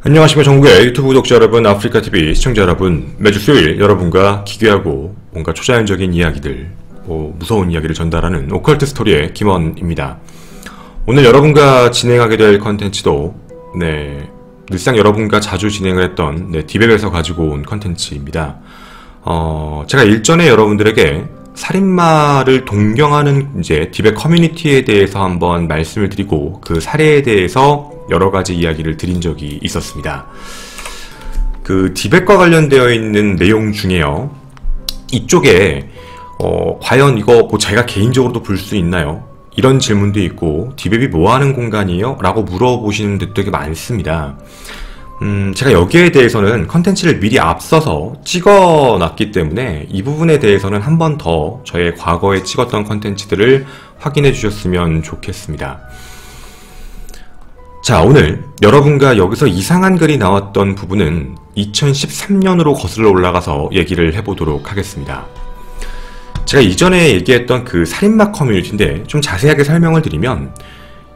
안녕하십니까. 전국의 유튜브 구독자 여러분, 아프리카TV 시청자 여러분, 매주 수요일 여러분과 기괴하고 뭔가 초자연적인 이야기들, 무서운 이야기를 전달하는 오컬트 스토리의 김원입니다. 오늘 여러분과 진행하게 될 컨텐츠도 늘상 여러분과 자주 진행을 했던 디벡에서 가지고 온 컨텐츠입니다. 제가 일전에 여러분들에게 살인마를 동경하는 디벡 커뮤니티에 대해서 한번 말씀을 드리고 그 사례에 대해서 여러가지 이야기를 드린 적이 있었습니다. 그 디벡과 관련되어 있는 내용 중에요, 이쪽에 과연 이거 제가 개인적으로도 볼 수 있나요? 이런 질문도 있고, 디벡이 뭐하는 공간이에요? 라고 물어보시는 데도 되게 많습니다. 제가 여기에 대해서는 컨텐츠를 미리 앞서서 찍어놨기 때문에 이 부분에 대해서는 한 번 더 저의 과거에 찍었던 컨텐츠들을 확인해 주셨으면 좋겠습니다. 자, 오늘 여러분과 여기서 이상한 글이 나왔던 부분은 2013년으로 거슬러 올라가서 얘기를 해보도록 하겠습니다. 제가 이전에 얘기했던 그 살인마 커뮤니티인데, 좀 자세하게 설명을 드리면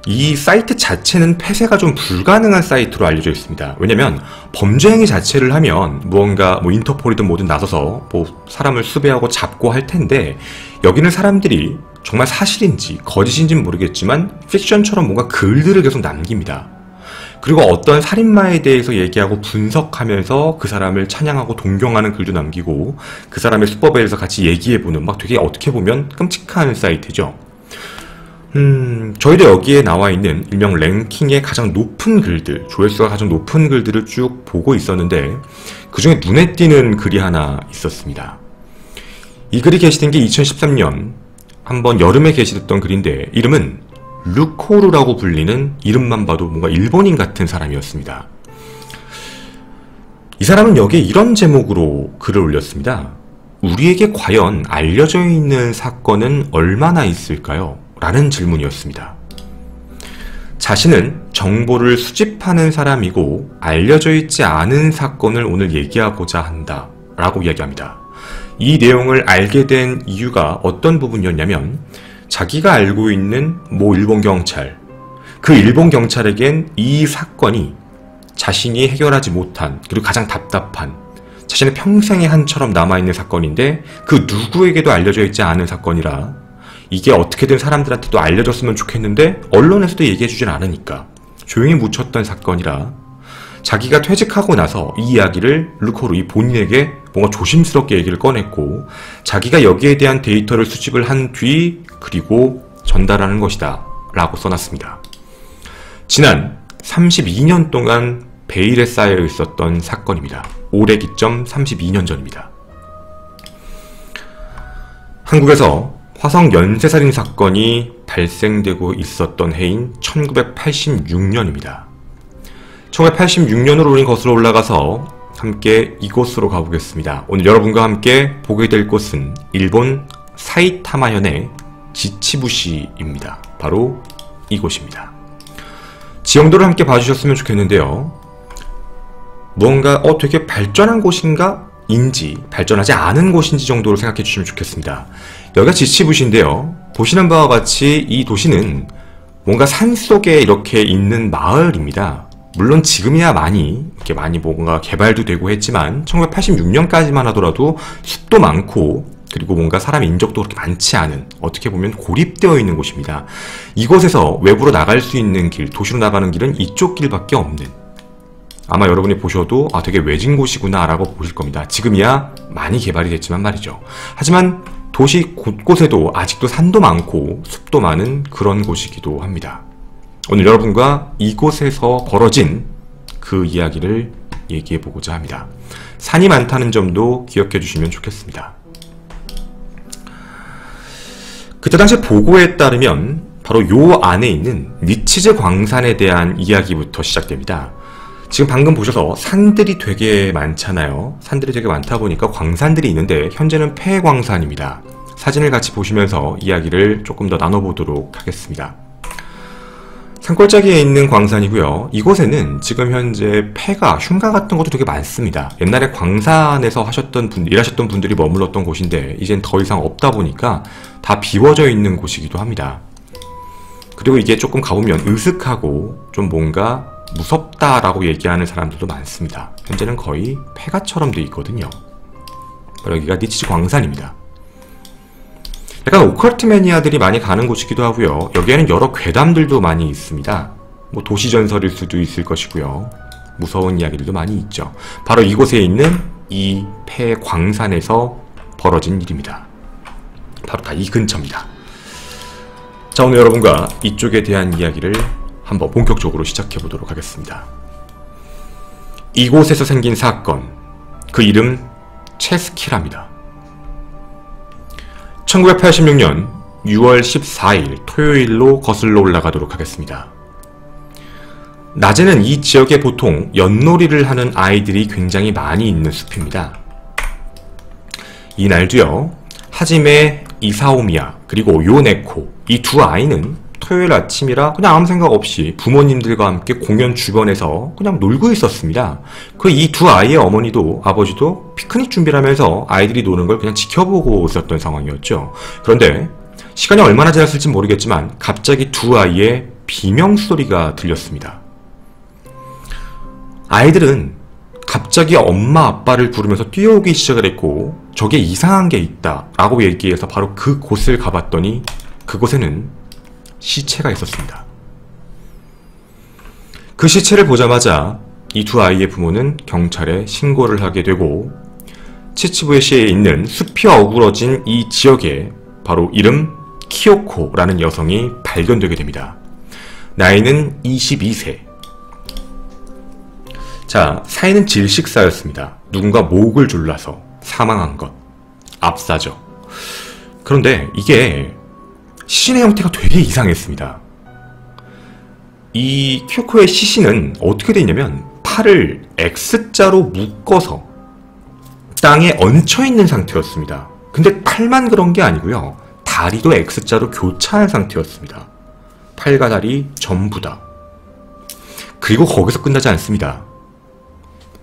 이 사이트 자체는 폐쇄가 좀 불가능한 사이트로 알려져 있습니다. 왜냐면 범죄 행위 자체를 하면 무언가 인터폴이든 뭐든 나서서 사람을 수배하고 잡고 할 텐데, 여기는 사람들이 정말 사실인지 거짓인지는 모르겠지만 픽션처럼 뭔가 글들을 계속 남깁니다. 그리고 어떤 살인마에 대해서 얘기하고 분석하면서 그 사람을 찬양하고 동경하는 글도 남기고, 그 사람의 수법에 대해서 같이 얘기해보는, 되게 어떻게 보면 끔찍한 사이트죠. 저희도 여기에 나와 있는 일명 랭킹의 가장 높은 글들, 조회수가 가장 높은 글들을 쭉 보고 있었는데, 그 중에 눈에 띄는 글이 하나 있었습니다. 이 글이 게시된 게 2013년 한번 여름에 게시됐던 글인데, 이름은 루코루라고 불리는, 이름만 봐도 뭔가 일본인 같은 사람이었습니다. 이 사람은 여기에 이런 제목으로 글을 올렸습니다. 우리에게 과연 알려져 있는 사건은 얼마나 있을까요? 라는 질문이었습니다. 자신은 정보를 수집하는 사람이고 알려져 있지 않은 사건을 오늘 얘기하고자 한다 라고 이야기합니다. 이 내용을 알게 된 이유가 어떤 부분이었냐면, 자기가 알고 있는 일본 경찰, 그 일본 경찰에겐 이 사건이 자신이 해결하지 못한, 그리고 가장 답답한, 자신의 평생의 한처럼 남아있는 사건인데 그 누구에게도 알려져 있지 않은 사건이라, 이게 어떻게든 사람들한테도 알려졌으면 좋겠는데 언론에서도 얘기해주진 않으니까 조용히 묻혔던 사건이라, 자기가 퇴직하고 나서 이 이야기를 루코루, 이 본인에게 뭔가 조심스럽게 얘기를 꺼냈고, 자기가 여기에 대한 데이터를 수집을 한 뒤 그리고 전달하는 것이다 라고 써놨습니다. 지난 32년 동안 베일에 쌓여 있었던 사건입니다. 올해 기점 32년 전입니다. 한국에서 화성 연쇄살인 사건이 발생되고 있었던 해인 1986년입니다. 1986년으로 우린 거슬러 올라가서 함께 이곳으로 가보겠습니다. 오늘 여러분과 함께 보게 될 곳은 일본 사이타마현의 지치부시입니다. 바로 이곳입니다. 지형도를 함께 봐주셨으면 좋겠는데요. 무언가 되게 발전한 곳인가? 인지 발전하지 않은 곳인지 정도로 생각해 주시면 좋겠습니다. 여기가 지치부시인데요. 보시는 바와 같이 이 도시는 뭔가 산속에 이렇게 있는 마을입니다. 물론 지금이야 많이 뭔가 개발도 되고 했지만 1986년까지만 하더라도 숲도 많고, 그리고 뭔가 사람 인적도 그렇게 많지 않은, 어떻게 보면 고립되어 있는 곳입니다. 이곳에서 외부로 나갈 수 있는 길, 도시로 나가는 길은 이쪽 길밖에 없는, 아마 여러분이 보셔도 되게 외진 곳이구나 라고 보실 겁니다. 지금이야 많이 개발이 됐지만 말이죠. 하지만 도시 곳곳에도 아직도 산도 많고 숲도 많은 그런 곳이기도 합니다. 오늘 여러분과 이곳에서 벌어진 그 이야기를 얘기해보고자 합니다. 산이 많다는 점도 기억해 주시면 좋겠습니다. 그때 당시 보고에 따르면 바로 요 안에 있는 니치즈 광산에 대한 이야기부터 시작됩니다. 지금 방금 보셔서 산들이 되게 많잖아요. 산들이 되게 많다 보니까 광산들이 있는데 현재는 폐광산입니다. 사진을 같이 보시면서 이야기를 조금 더 나눠보도록 하겠습니다. 산골짜기에 있는 광산이고요. 이곳에는 지금 현재 폐가, 흉가 같은 것도 되게 많습니다. 옛날에 광산에서 일하셨던 분들이 머물렀던 곳인데 이젠 더 이상 없다 보니까 다 비워져 있는 곳이기도 합니다. 그리고 이게 조금 가보면 으슥하고 좀 뭔가 무섭다라고 얘기하는 사람들도 많습니다. 현재는 거의 폐가처럼 돼 있거든요. 바로 여기가 니치지 광산입니다. 약간 오컬트 매니아들이 많이 가는 곳이기도 하고요. 여기에는 여러 괴담들도 많이 있습니다. 뭐 도시전설일 수도 있을 것이고요. 무서운 이야기들도 많이 있죠. 바로 이곳에 있는 이 폐광산에서 벌어진 일입니다. 바로 다 이 근처입니다. 자, 오늘 여러분과 이쪽에 대한 이야기를 한번 본격적으로 시작해 보도록 하겠습니다. 이곳에서 생긴 사건, 그 이름 체스키랍니다. 1986년 6월 14일 토요일로 거슬러 올라가도록 하겠습니다. 낮에는 이 지역에 보통 윷놀이를 하는 아이들이 굉장히 많이 있는 숲입니다. 이날도요, 하지메 이사오미야 그리고 요네코, 이 두 아이는 토요일 아침이라 그냥 아무 생각 없이 부모님들과 함께 공연 주변에서 그냥 놀고 있었습니다. 그 이 두 아이의 어머니도 아버지도 피크닉 준비를 하면서 아이들이 노는 걸 그냥 지켜보고 있었던 상황이었죠. 그런데 시간이 얼마나 지났을지 모르겠지만 갑자기 두 아이의 비명소리가 들렸습니다. 아이들은 갑자기 엄마 아빠를 부르면서 뛰어오기 시작을 했고 저게 이상한 게 있다 라고 얘기해서 바로 그 곳을 가봤더니 그곳에는 시체가 있었습니다. 그 시체를 보자마자 이 두 아이의 부모는 경찰에 신고를 하게 되고 치치부에시에 있는 숲이 어우러진 이 지역에 바로 이름 키요코라는 여성이 발견되게 됩니다. 나이는 22세. 자, 사인은 질식사였습니다. 누군가 목을 졸라서 사망한 것. 압사죠. 그런데 이게 시신의 형태가 되게 이상했습니다. 이 키요코의 시신은 어떻게 되어 있냐면 팔을 X자로 묶어서 땅에 얹혀있는 상태였습니다. 근데 팔만 그런 게 아니고요. 다리도 X자로 교차한 상태였습니다. 팔과 다리 전부 다. 그리고 거기서 끝나지 않습니다.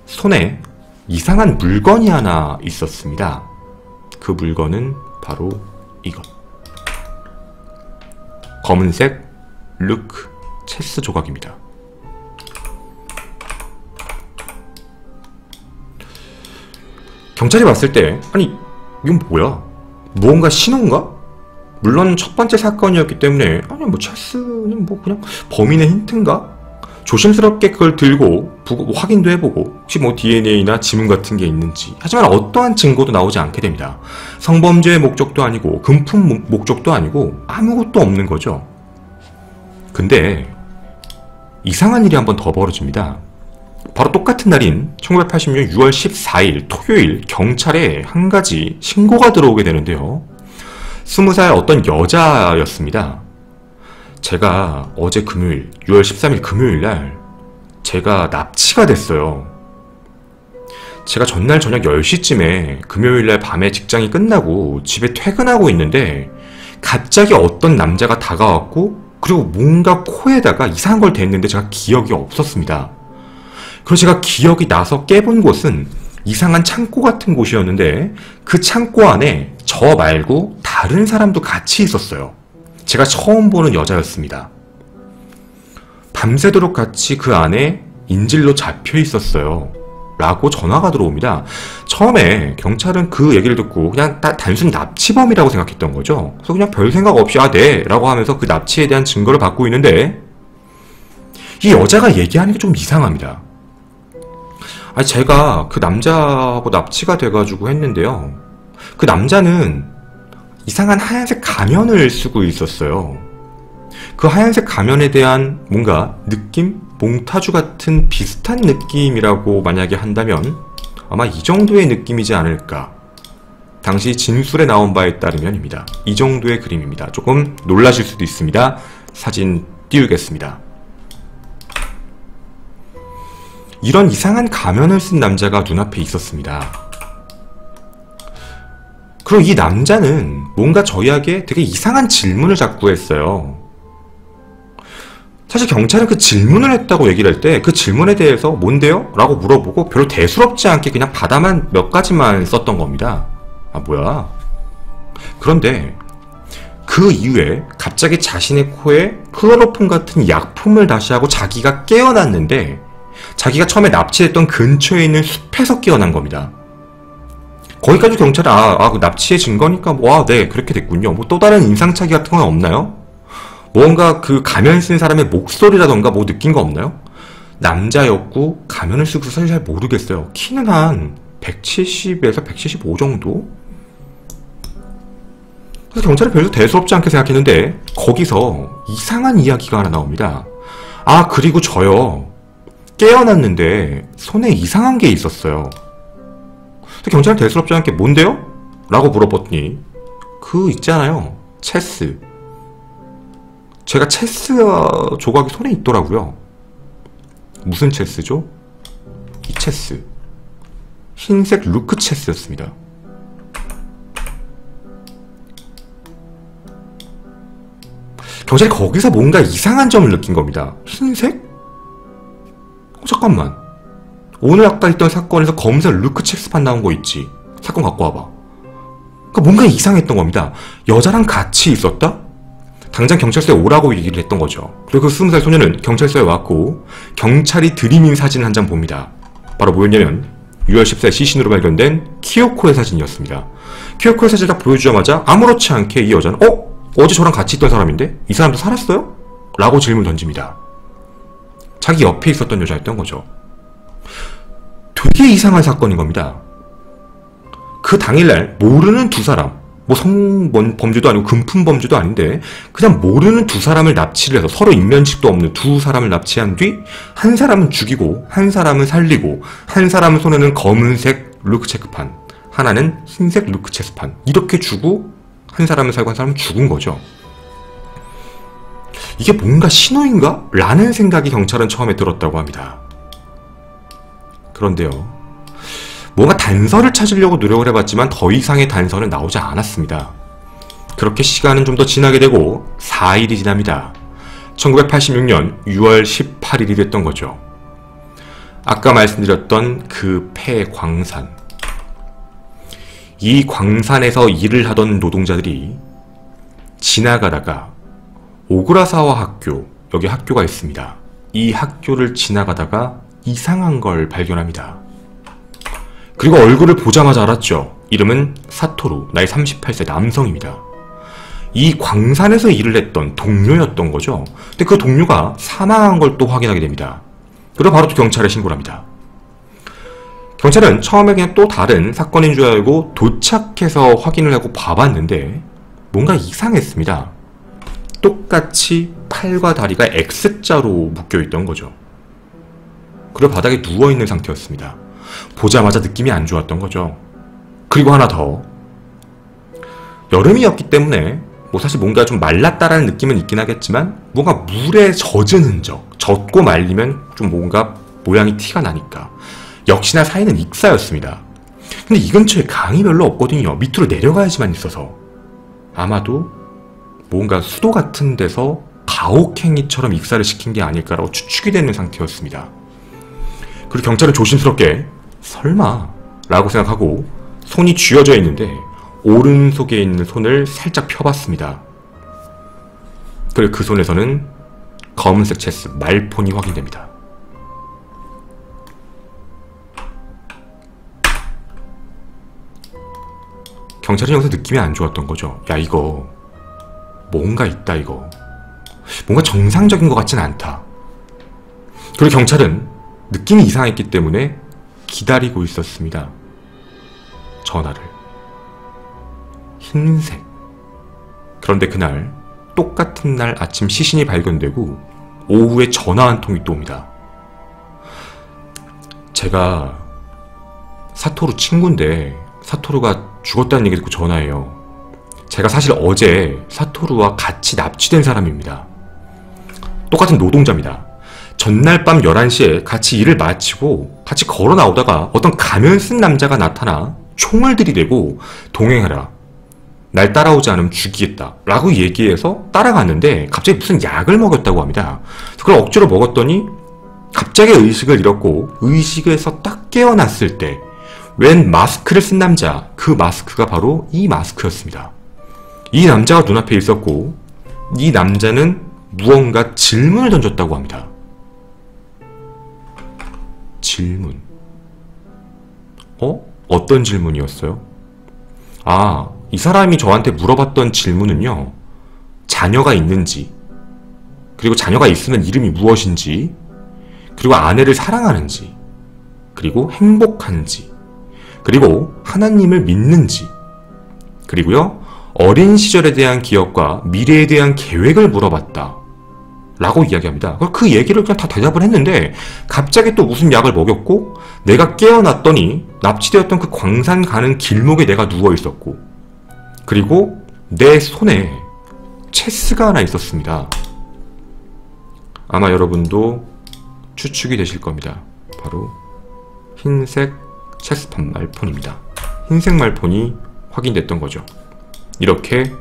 손에 이상한 물건이 하나 있었습니다. 그 물건은 바로 이것. 검은색 루크 체스 조각입니다. 경찰이 봤을 때 아니 이건 뭐야? 무언가 신호인가? 물론 첫 번째 사건이었기 때문에 아니 뭐 체스는 뭐 그냥 범인의 힌트인가? 조심스럽게 그걸 들고 확인도 해보고 혹시 뭐 DNA나 지문 같은 게 있는지. 하지만 어떠한 증거도 나오지 않게 됩니다. 성범죄의 목적도 아니고 금품 목적도 아니고 아무것도 없는 거죠. 근데 이상한 일이 한 번 더 벌어집니다. 바로 똑같은 날인 1980년 6월 14일 토요일 경찰에 한 가지 신고가 들어오게 되는데요. 20살 어떤 여자였습니다. 제가 어제 금요일 6월 13일 금요일날 제가 납치가 됐어요. 제가 전날 저녁 10시쯤에 금요일날 밤에 직장이 끝나고 집에 퇴근하고 있는데 갑자기 어떤 남자가 다가왔고 그리고 뭔가 코에다가 이상한 걸 댔는데 제가 기억이 없었습니다. 그리고 제가 기억이 나서 깨본 곳은 이상한 창고 같은 곳이었는데 그 창고 안에 저 말고 다른 사람도 같이 있었어요. 제가 처음 보는 여자였습니다. 밤새도록 같이 그 안에 인질로 잡혀 있었어요. 라고 전화가 들어옵니다. 처음에 경찰은 그 얘기를 듣고 그냥 단순 납치범이라고 생각했던 거죠. 그래서 그냥 별 생각 없이 아 네 라고 하면서 그 납치에 대한 증거를 받고 있는데 이 여자가 얘기하는 게 좀 이상합니다. 아니 제가 그 남자하고 납치가 돼가지고 했는데요. 그 남자는 이상한 하얀색 가면을 쓰고 있었어요. 그 하얀색 가면에 대한 뭔가 느낌? 몽타주 같은 비슷한 느낌이라고 만약에 한다면 아마 이 정도의 느낌이지 않을까. 당시 진술에 나온 바에 따르면입니다. 이 정도의 그림입니다. 조금 놀라실 수도 있습니다. 사진 띄우겠습니다. 이런 이상한 가면을 쓴 남자가 눈앞에 있었습니다. 그리고 이 남자는 뭔가 저희에게 되게 이상한 질문을 자꾸 했어요. 사실 경찰은 그 질문을 했다고 얘기를 할 때 그 질문에 대해서 뭔데요? 라고 물어보고 별로 대수롭지 않게 그냥 바다만 몇 가지만 썼던 겁니다. 아 뭐야. 그런데 그 이후에 갑자기 자신의 코에 클로로폼 같은 약품을 다시 하고 자기가 깨어났는데 자기가 처음에 납치했던 근처에 있는 숲에서 깨어난 겁니다. 거기까지 경찰이 그 납치의 증거니까 네 그렇게 됐군요. 뭐 또 다른 인상착의 같은 건 없나요? 뭔가 그 가면 쓴 사람의 목소리라던가 뭐 느낀 거 없나요? 남자였고 가면을 쓰고 사실 잘 모르겠어요. 키는 한 170에서 175 정도? 그래서 경찰은 별로 대수롭지 않게 생각했는데 거기서 이상한 이야기가 하나 나옵니다. 그리고 저요 깨어났는데 손에 이상한 게 있었어요. 그래서 경찰은 대수롭지 않게 뭔데요? 라고 물어봤더니 있잖아요 체스. 제가 체스 조각이 손에 있더라고요. 무슨 체스죠? 이 체스. 흰색 루크 체스였습니다. 경찰이 거기서 뭔가 이상한 점을 느낀 겁니다. 흰색? 잠깐만. 오늘 아까 있던 사건에서 검은색 루크 체스판 나온 거 있지. 사건 갖고 와봐. 그러니까 뭔가 이상했던 겁니다. 여자랑 같이 있었다? 당장 경찰서에 오라고 얘기를 했던 거죠. 그리고 그 20살 소녀는 경찰서에 왔고 경찰이 들이민 사진을 한 장 봅니다. 바로 뭐였냐면 6월 14일 시신으로 발견된 키요코의 사진이었습니다. 키요코의 사진을 딱 보여주자마자 아무렇지 않게 이 여자는 어제 저랑 같이 있던 사람인데 이 사람도 살았어요? 라고 질문을 던집니다. 자기 옆에 있었던 여자였던 거죠. 되게 이상한 사건인 겁니다. 그 당일날 모르는 두 사람, 뭐 성범죄도 아니고 금품범죄도 아닌데 그냥 모르는 두 사람을 납치를 해서 서로 인면식도 없는 두 사람을 납치한 뒤 한 사람은 죽이고 한 사람은 살리고 한 사람은 손에는 검은색 루크 체크판, 하나는 흰색 루크 체스판 이렇게 주고 한 사람은 살고 한 사람은 죽은 거죠. 이게 뭔가 신호인가? 라는 생각이 경찰은 처음에 들었다고 합니다. 그런데요. 뭔가 단서를 찾으려고 노력을 해봤지만 더 이상의 단서는 나오지 않았습니다. 그렇게 시간은 좀 더 지나게 되고 4일이 지납니다. 1986년 6월 18일이 됐던 거죠. 아까 말씀드렸던 그 폐광산. 이 광산에서 일을 하던 노동자들이 지나가다가 오그라사와 학교, 여기 학교가 있습니다. 이 학교를 지나가다가 이상한 걸 발견합니다. 그리고 얼굴을 보자마자 알았죠. 이름은 사토루, 나이 38세 남성입니다. 이 광산에서 일을 했던 동료였던 거죠. 근데 그 동료가 사망한 걸 또 확인하게 됩니다. 그리고 바로 또 경찰에 신고를 합니다. 경찰은 처음에 그냥 또 다른 사건인 줄 알고 도착해서 확인을 하고 봐봤는데 뭔가 이상했습니다. 똑같이 팔과 다리가 X자로 묶여있던 거죠. 그리고 바닥에 누워있는 상태였습니다. 보자마자 느낌이 안 좋았던 거죠. 그리고 하나 더. 여름이었기 때문에 뭐 사실 뭔가 좀 말랐다라는 느낌은 있긴 하겠지만 뭔가 물에 젖은 흔적, 젖고 말리면 좀 뭔가 모양이 티가 나니까 역시나 사이는 익사였습니다. 근데 이 근처에 강이 별로 없거든요. 밑으로 내려가야지만 있어서 아마도 뭔가 수도 같은 데서 가혹행위처럼 익사를 시킨 게 아닐까라고 추측이 되는 상태였습니다. 그리고 경찰은 조심스럽게 설마 라고 생각하고 손이 쥐어져 있는데 오른손에 있는 손을 살짝 펴봤습니다. 그리고 그 손에서는 검은색 체스 말폰이 확인됩니다. 경찰은 여기서 느낌이 안 좋았던 거죠. 야 이거 뭔가 있다 이거. 뭔가 정상적인 것 같진 않다. 그리고 경찰은 느낌이 이상했기 때문에 기다리고 있었습니다. 전화를. 흰색. 그런데 그날 똑같은 날 아침 시신이 발견되고 오후에 전화 한 통이 또 옵니다. 제가 사토루 친구인데 사토루가 죽었다는 얘기 듣고 전화해요. 제가 사실 어제 사토루와 같이 납치된 사람입니다. 똑같은 노동자입니다. 전날 밤 11시에 같이 일을 마치고 같이 걸어 나오다가 어떤 가면 쓴 남자가 나타나 총을 들이대고 동행하라. 날 따라오지 않으면 죽이겠다. 라고 얘기해서 따라갔는데 갑자기 무슨 약을 먹였다고 합니다. 그걸 억지로 먹었더니 갑자기 의식을 잃었고 의식에서 딱 깨어났을 때 웬 마스크를 쓴 남자, 그 마스크가 바로 이 마스크였습니다. 이 남자가 눈앞에 있었고 이 남자는 무언가 질문을 던졌다고 합니다. 질문. 어떤 질문이었어요? 이 사람이 저한테 물어봤던 질문은요, 자녀가 있는지, 그리고 자녀가 있으면 이름이 무엇인지, 그리고 아내를 사랑하는지, 그리고 행복한지, 그리고 하나님을 믿는지, 그리고요, 어린 시절에 대한 기억과 미래에 대한 계획을 물어봤다 라고 이야기합니다. 그 얘기를 그냥 다 대답을 했는데 갑자기 또 무슨 약을 먹였고, 내가 깨어났더니 납치되었던 그 광산 가는 길목에 내가 누워있었고, 그리고 내 손에 체스가 하나 있었습니다. 아마 여러분도 추측이 되실 겁니다. 바로 흰색 체스판 말폰입니다. 흰색 말폰이 확인됐던 거죠. 이렇게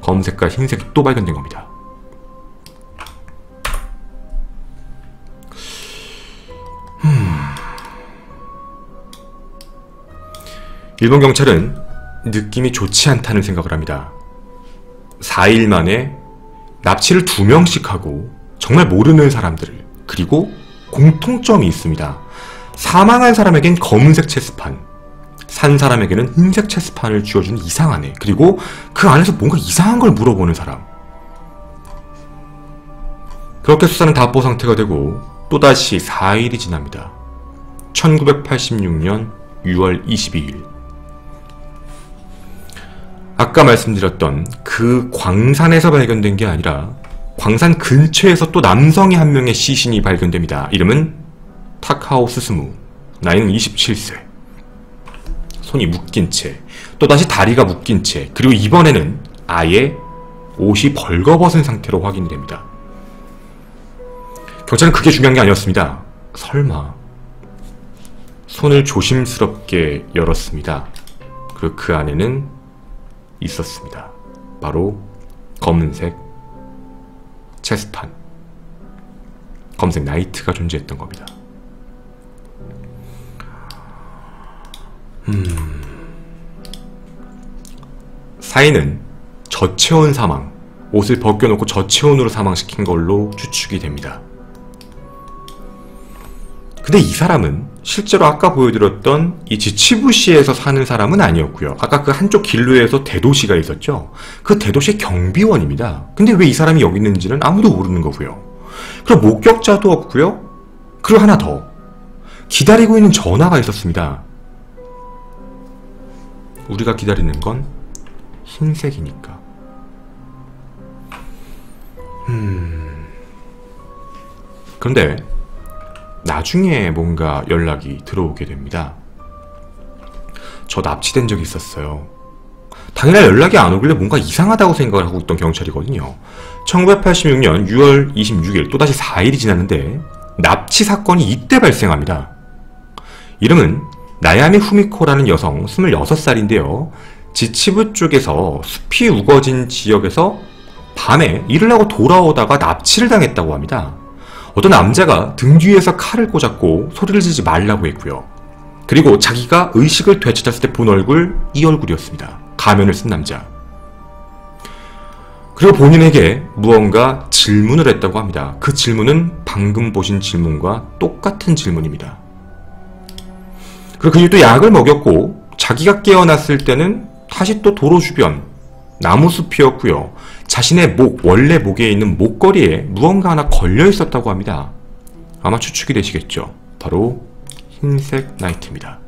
검은색과 흰색이 또 발견된 겁니다. 일본 경찰은 느낌이 좋지 않다는 생각을 합니다. 4일 만에 납치를 2명씩 하고 정말 모르는 사람들을, 그리고 공통점이 있습니다. 사망한 사람에겐 검은색 체스판, 산 사람에게는 흰색 체스판을 쥐어주는 이상한 애, 그리고 그 안에서 뭔가 이상한 걸 물어보는 사람. 그렇게 수사는 답보 상태가 되고 또다시 4일이 지납니다. 1986년 6월 22일. 아까 말씀드렸던 그 광산에서 발견된 게 아니라 광산 근처에서 또 남성이 한 명의 시신이 발견됩니다. 이름은 타카오 스스무, 나이는 27세. 손이 묶인 채, 또다시 다리가 묶인 채, 그리고 이번에는 아예 옷이 벌거벗은 상태로 확인이 됩니다. 경찰은 그게 중요한 게 아니었습니다. 설마 손을 조심스럽게 열었습니다. 그리고 그 안에는 있었습니다. 바로 검은색 체스판, 검은색 나이트가 존재했던 겁니다. 사인은 저체온 사망, 옷을 벗겨놓고 저체온으로 사망시킨 걸로 추측이 됩니다. 근데 이 사람은 실제로 아까 보여드렸던 이 지치부시에서 사는 사람은 아니었고요. 아까 그 한쪽 길로에서 대도시가 있었죠. 그 대도시의 경비원입니다. 근데 왜 이 사람이 여기 있는지는 아무도 모르는 거고요. 그리고 목격자도 없고요. 그리고 하나 더, 기다리고 있는 전화가 있었습니다. 우리가 기다리는 건 흰색이니까. 그런데 나중에 뭔가 연락이 들어오게 됩니다. 저 납치된 적이 있었어요. 당일날 연락이 안 오길래 뭔가 이상하다고 생각을 하고 있던 경찰이거든요. 1986년 6월 26일, 또다시 4일이 지났는데 납치 사건이 이때 발생합니다. 이름은 나야미 후미코라는 여성 26살인데요. 지치부 쪽에서 숲이 우거진 지역에서 밤에 일을 하고 돌아오다가 납치를 당했다고 합니다. 어떤 남자가 등 뒤에서 칼을 꽂았고 소리를 지르지 말라고 했고요. 그리고 자기가 의식을 되찾았을 때 본 얼굴, 이 얼굴이었습니다. 가면을 쓴 남자. 그리고 본인에게 무언가 질문을 했다고 합니다. 그 질문은 방금 보신 질문과 똑같은 질문입니다. 그리고 그 이후 또 약을 먹였고 자기가 깨어났을 때는 다시 또 도로 주변 나무숲이었고요. 자신의 목, 원래 목에 있는 목걸이에 무언가 하나 걸려 있었다고 합니다. 아마 추측이 되시겠죠. 바로 흰색 나이트입니다.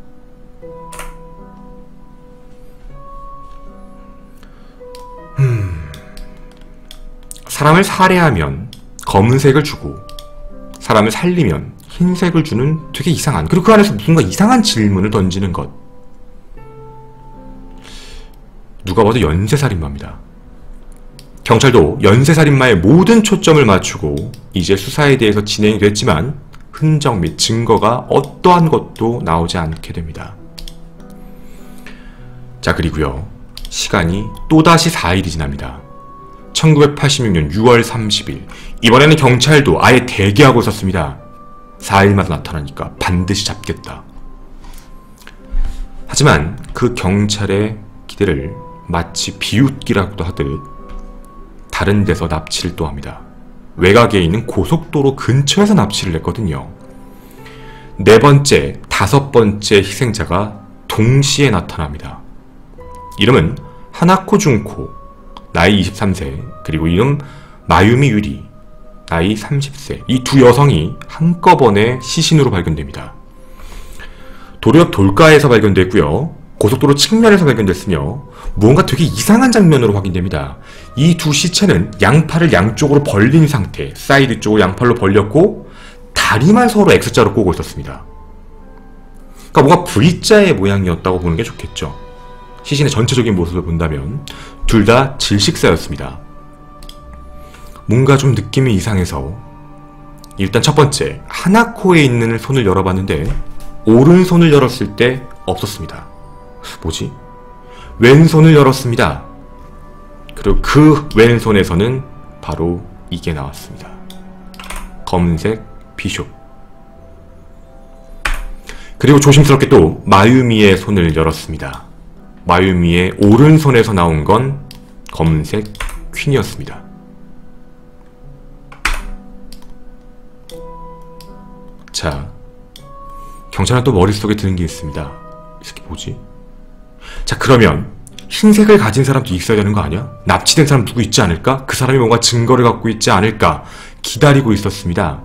사람을 살해하면 검은색을 주고 사람을 살리면 흰색을 주는 되게 이상한, 그리고 그 안에서 무슨가 이상한 질문을 던지는 것. 누가 봐도 연쇄살인마입니다. 경찰도 연쇄살인마의 모든 초점을 맞추고 이제 수사에 대해서 진행이 됐지만 흔적 및 증거가 어떠한 것도 나오지 않게 됩니다. 자, 그리고요, 시간이 또다시 4일이 지납니다. 1986년 6월 30일. 이번에는 경찰도 아예 대기하고 있었습니다. 4일마다 나타나니까 반드시 잡겠다. 하지만 그 경찰의 기대를 마치 비웃기라고도 하듯 다른 데서 납치를 또 합니다. 외곽에 있는 고속도로 근처에서 납치를 했거든요. 네 번째, 다섯 번째 희생자가 동시에 나타납니다. 이름은 하나코 준코, 나이 23세, 그리고 이름 마유미 유리, 나이 30세. 이 두 여성이 한꺼번에 시신으로 발견됩니다. 도로 옆 돌가에서 발견됐고요. 고속도로 측면에서 발견됐으며 무언가 되게 이상한 장면으로 확인됩니다. 이 두 시체는 양팔을 양쪽으로 벌린 상태, 사이드 쪽으로 양팔로 벌렸고 다리만 서로 X자로 꼬고 있었습니다. 그러니까 뭔가 V자의 모양이었다고 보는 게 좋겠죠. 시신의 전체적인 모습을 본다면 둘 다 질식사였습니다. 뭔가 좀 느낌이 이상해서 일단 첫 번째, 하나코에 있는 손을 열어봤는데 오른손을 열었을 때 없었습니다. 뭐지? 왼손을 열었습니다. 그리고 그 왼손에서는 바로 이게 나왔습니다. 검은색 비숍. 그리고 조심스럽게 또 마유미의 손을 열었습니다. 마유미의 오른손에서 나온 건 검은색 퀸이었습니다. 자, 경찰은 또 머릿속에 드는 게 있습니다. 이 새끼 뭐지? 자, 그러면 흰색을 가진 사람도 있어야 되는 거 아니야? 납치된 사람 누구 있지 않을까? 그 사람이 뭔가 증거를 갖고 있지 않을까? 기다리고 있었습니다.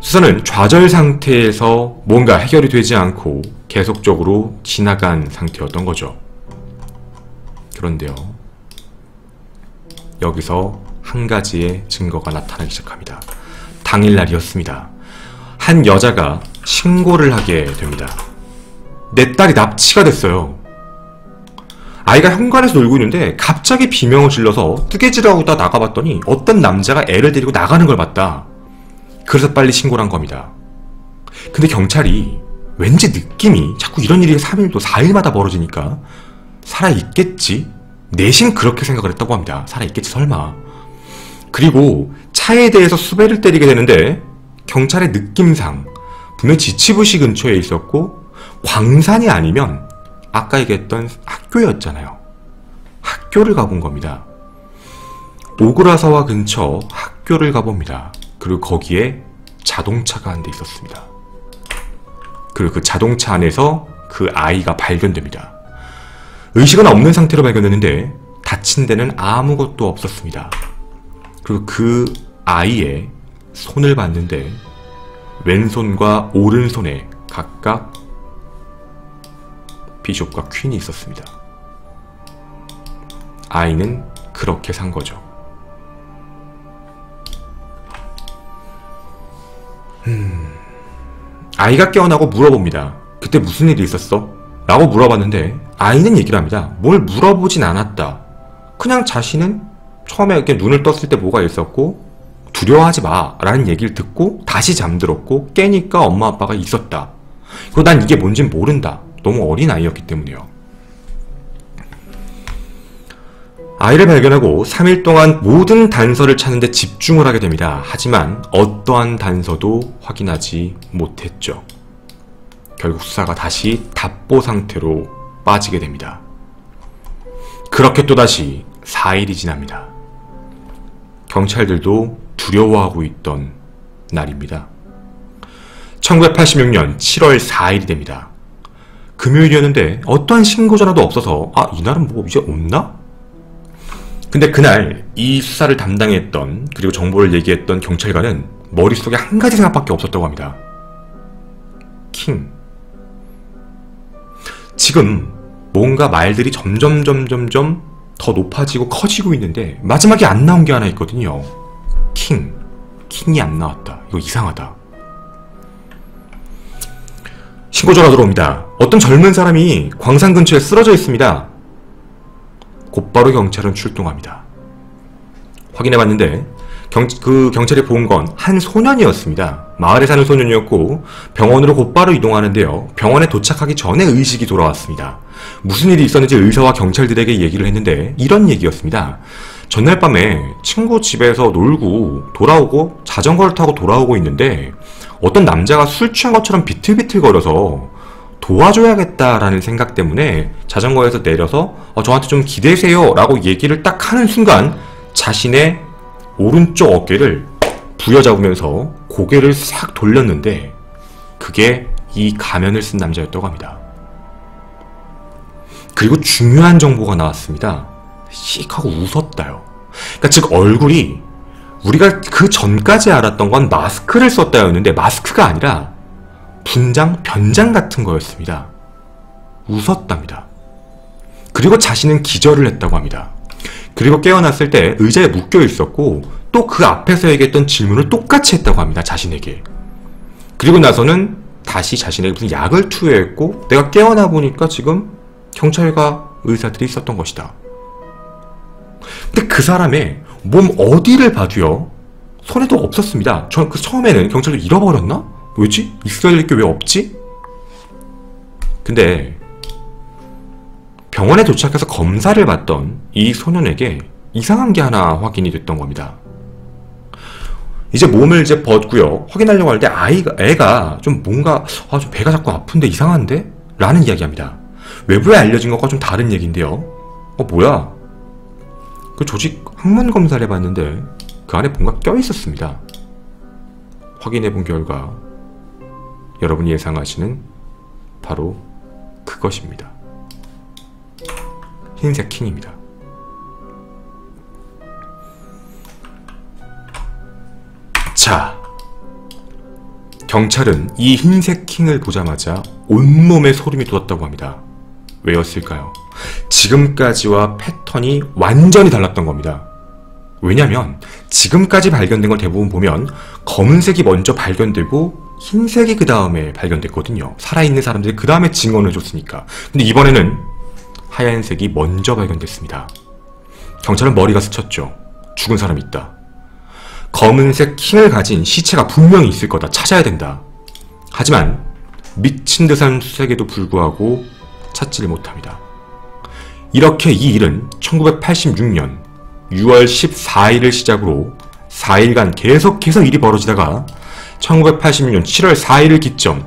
수사는 좌절 상태에서 뭔가 해결이 되지 않고 계속적으로 지나간 상태였던 거죠. 그런데요, 여기서 한 가지의 증거가 나타나기 시작합니다. 당일날이었습니다. 한 여자가 신고를 하게 됩니다. 내 딸이 납치가 됐어요. 아이가 현관에서 놀고 있는데 갑자기 비명을 질러서 뜨개질하고 다 나가봤더니 어떤 남자가 애를 데리고 나가는 걸 봤다. 그래서 빨리 신고를 한 겁니다. 근데 경찰이 왠지 느낌이 자꾸 이런 일이 3일도 4일마다 벌어지니까 살아있겠지? 내심 그렇게 생각을 했다고 합니다. 살아있겠지 설마. 그리고 차에 대해서 수배를 때리게 되는데 경찰의 느낌상 분명 지치부시 근처에 있었고 광산이 아니면 아까 얘기했던 학교였잖아요. 학교를 가본 겁니다. 오그라사와 근처 학교를 가봅니다. 그리고 거기에 자동차가 한 대 있었습니다. 그리고 그 자동차 안에서 그 아이가 발견됩니다. 의식은 없는 상태로 발견됐는데 다친 데는 아무것도 없었습니다. 그리고 그 아이의 손을 봤는데 왼손과 오른손에 각각 비숍과 퀸이 있었습니다. 아이는 그렇게 산 거죠. 아이가 깨어나고 물어봅니다. 그때 무슨 일이 있었어? 라고 물어봤는데 아이는 얘기를 합니다. 뭘 물어보진 않았다. 그냥 자신은 처음에 이렇게 눈을 떴을 때 뭐가 있었고 두려워하지 마 라는 얘기를 듣고 다시 잠들었고 깨니까 엄마 아빠가 있었다. 그리고 난 이게 뭔진 모른다. 너무 어린 아이였기 때문에요. 아이를 발견하고 3일 동안 모든 단서를 찾는 데 집중을 하게 됩니다. 하지만 어떠한 단서도 확인하지 못했죠. 결국 수사가 다시 답보 상태로 빠지게 됩니다. 그렇게 또다시 4일이 지납니다. 경찰들도 두려워하고 있던 날입니다. 1986년 7월 4일이 됩니다. 금요일이었는데 어떠한 신고 전화도 없어서 이날은 뭐 이제 없나? 근데 그날 이 수사를 담당했던 그리고 정보를 얘기했던 경찰관은 머릿속에 한 가지 생각밖에 없었다고 합니다. 킹. 지금 뭔가 말들이 점점 더 높아지고 커지고 있는데 마지막에 안 나온 게 하나 있거든요. 킹이 안 나왔다. 이거 이상하다. 신고 전화 들어옵니다. 어떤 젊은 사람이 광산 근처에 쓰러져 있습니다. 곧바로 경찰은 출동합니다. 확인해봤는데 그 경찰이 본 건 한 소년이었습니다. 마을에 사는 소년이었고 병원으로 곧바로 이동하는데요. 병원에 도착하기 전에 의식이 돌아왔습니다. 무슨 일이 있었는지 의사와 경찰들에게 얘기를 했는데 이런 얘기였습니다. 전날 밤에 친구 집에서 놀고 돌아오고 자전거를 타고 돌아오고 있는데 어떤 남자가 술 취한 것처럼 비틀비틀거려서 도와줘야겠다라는 생각 때문에 자전거에서 내려서 저한테 좀 기대세요 라고 얘기를 딱 하는 순간 자신의 오른쪽 어깨를 부여잡으면서 고개를 싹 돌렸는데 그게 이 가면을 쓴 남자였다고 합니다. 그리고 중요한 정보가 나왔습니다. 씩 하고 웃었다요. 그러니까 즉 얼굴이 우리가 그 전까지 알았던 건 마스크를 썼다였는데 마스크가 아니라 분장, 변장 같은 거였습니다. 웃었답니다. 그리고 자신은 기절을 했다고 합니다. 그리고 깨어났을 때 의자에 묶여 있었고 또 그 앞에서 얘기했던 질문을 똑같이 했다고 합니다. 자신에게. 그리고 나서는 다시 자신에게 무슨 약을 투여했고 내가 깨어나 보니까 지금 경찰과 의사들이 있었던 것이다. 근데 그 사람의 몸 어디를 봐도요 손에도 없었습니다. 전 그 처음에는 경찰도 잃어버렸나? 왜지? 있어야 될 게 왜 없지? 근데 병원에 도착해서 검사를 받던 이 소년에게 이상한 게 하나 확인이 됐던 겁니다. 이제 몸을 이제 벗고요 확인하려고 할 때 애가 좀 뭔가 좀 배가 자꾸 아픈데 이상한데? 라는 이야기합니다. 외부에 알려진 것과 좀 다른 얘기인데요. 뭐야? 그 조직 항문 검사를 해봤는데 그 안에 뭔가 껴있었습니다. 확인해본 결과 여러분이 예상하시는 바로 그것입니다. 흰색 킹입니다. 자, 경찰은 이 흰색 킹을 보자마자 온몸에 소름이 돋았다고 합니다. 왜였을까요? 지금까지와 패턴이 완전히 달랐던 겁니다. 왜냐면 지금까지 발견된 걸 대부분 보면 검은색이 먼저 발견되고 흰색이 그 다음에 발견됐거든요. 살아있는 사람들이 그 다음에 증언을 줬으니까. 근데 이번에는 하얀색이 먼저 발견됐습니다. 경찰은 머리가 스쳤죠. 죽은 사람이 있다. 검은색 킹을 가진 시체가 분명히 있을 거다. 찾아야 된다. 하지만 미친 듯한 수색에도 불구하고 찾지를 못합니다. 이렇게 이 일은 1986년 6월 14일을 시작으로 4일간 계속해서 일이 벌어지다가 1986년 7월 4일을 기점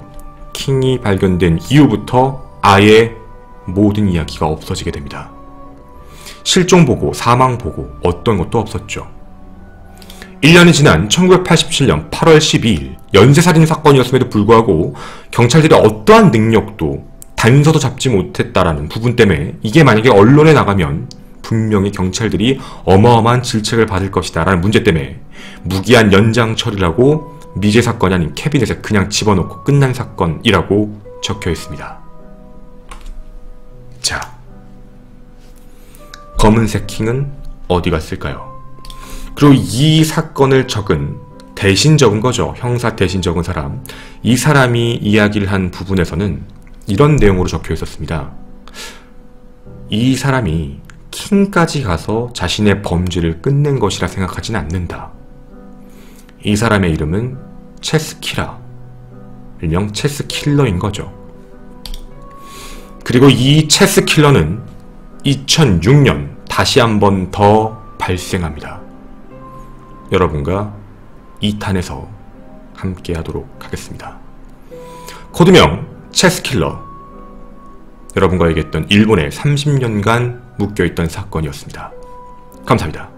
킹이 발견된 이후부터 아예 모든 이야기가 없어지게 됩니다. 실종보고, 사망보고 어떤 것도 없었죠. 1년이 지난 1987년 8월 12일 연쇄살인 사건이었음에도 불구하고 경찰들이 어떠한 능력도 단서도 잡지 못했다라는 부분 때문에 이게 만약에 언론에 나가면 분명히 경찰들이 어마어마한 질책을 받을 것이다 라는 문제 때문에 무기한 연장 처리라고 미제 사건이 아닌 캐비넷에 그냥 집어넣고 끝난 사건이라고 적혀 있습니다. 자, 검은색 킹은 어디 갔을까요? 그리고 이 사건을 대신 적은 거죠. 형사 대신 적은 사람. 이 사람이 이야기를 한 부분에서는 이런 내용으로 적혀 있었습니다. 이 사람이 킹까지 가서 자신의 범죄를 끝낸 것이라 생각하진 않는다. 이 사람의 이름은 체스키라, 일명 체스킬러인 거죠. 그리고 이 체스킬러는 2006년 다시 한 번 더 발생합니다. 여러분과 2탄에서 함께 하도록 하겠습니다. 코드명 체스킬러, 여러분과 얘기했던 일본에 30년간 묶여있던 사건이었습니다. 감사합니다.